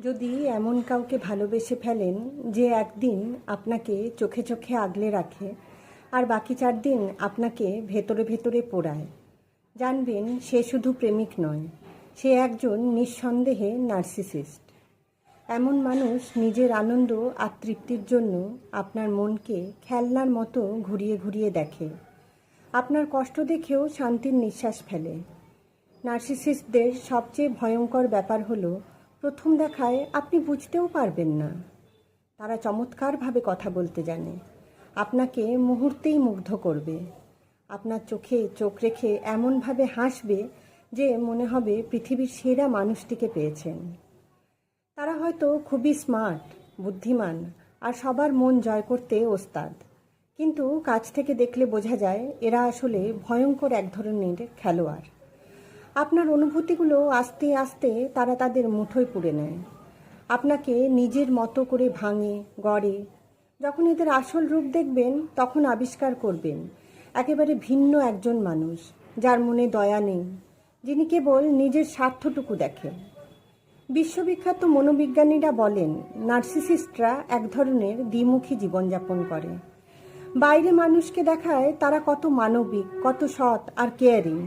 যদি এমন কাউকে ভালোবেসে ফেলেন যে একদিন আপনাকে চোখে চোখে আগলে রাখে আর বাকি 4 দিন আপনাকে ভেতরে ভেতরে পোড়ায়, জানবেন সে শুধু প্রেমিক নয়, সে একজন নিঃসন্দেহে নার্সিসিস্ট। এমন মানুষ নিজের আনন্দ আর তৃপ্তির জন্য আপনার মনকে খেলনার মতো ঘুরিয়ে ঘুরিয়ে দেখে, আপনার কষ্ট দেখেও শান্তির নিঃশ্বাস ফেলে। নার্সিসিস্টদের সবচেয়ে ভয়ঙ্কর ব্যাপার হলো প্রথম দেখায় আপনি বুঝতেও পারবেন না। তারা চমৎকারভাবে কথা বলতে জানে, আপনাকে মুহূর্তেই মুগ্ধ করবে, আপনার চোখে চোখ রেখে এমনভাবে হাসবে যে মনে হবে পৃথিবীর সেরা মানুষটিকে পেয়েছেন। তারা হয়তো খুবই স্মার্ট, বুদ্ধিমান আর সবার মন জয় করতে ওস্তাদ, কিন্তু কাছ থেকে দেখলে বোঝা যায় এরা আসলে ভয়ঙ্কর এক ধরনের খেলোয়াড়। আপনার অনুভূতিগুলো আস্তে আস্তে তারা তাদের মুঠোয় পুড়ে নেয়, আপনাকে নিজের মতো করে ভাঙে, গড়ে। যখন এদের আসল রূপ দেখবেন তখন আবিষ্কার করবেন একেবারে ভিন্ন একজন মানুষ, যার মনে দয়া নেই, যিনি কেবল নিজের স্বার্থটুকু দেখেন। বিশ্ববিখ্যাত মনোবিজ্ঞানীরা বলেন নার্সিসিস্টরা এক ধরনের দ্বিমুখী জীবনযাপন করে। বাইরে মানুষকে দেখায় তারা কত মানবিক, কত সৎ আর কেয়ারিং,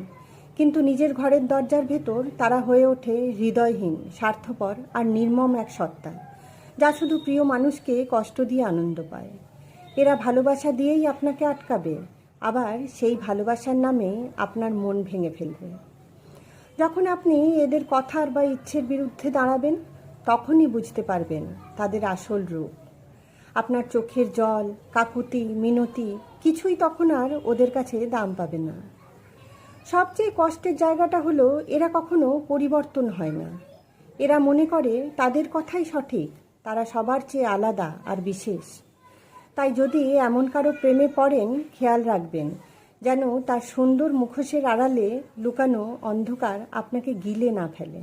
কিন্তু নিজের ঘরের দরজার ভেতর তারা হয়ে ওঠে হৃদয়হীন, স্বার্থপর আর নির্মম এক সত্তা, যা শুধু প্রিয় মানুষকে কষ্ট দিয়ে আনন্দ পায়। এরা ভালোবাসা দিয়েই আপনাকে আটকাবে, আবার সেই ভালোবাসার নামে আপনার মন ভেঙে ফেলবে। যখন আপনি এদের কথার বা ইচ্ছের বিরুদ্ধে দাঁড়াবেন তখনই বুঝতে পারবেন তাদের আসল রূপ। আপনার চোখের জল, কাকুতি, মিনতি কিছুই তখন আর ওদের কাছে দাম পাবে না। সবচেয়ে কষ্টের জায়গাটা হলো এরা কখনো পরিবর্তন হয় না। এরা মনে করে তাদের কথাই সঠিক, তারা সবার চেয়ে আলাদা আর বিশেষ। তাই যদি এমন কারো প্রেমে পড়েন, খেয়াল রাখবেন যেন তার সুন্দর মুখোশের আড়ালে লুকানো অন্ধকার আপনাকে গিলে না ফেলে।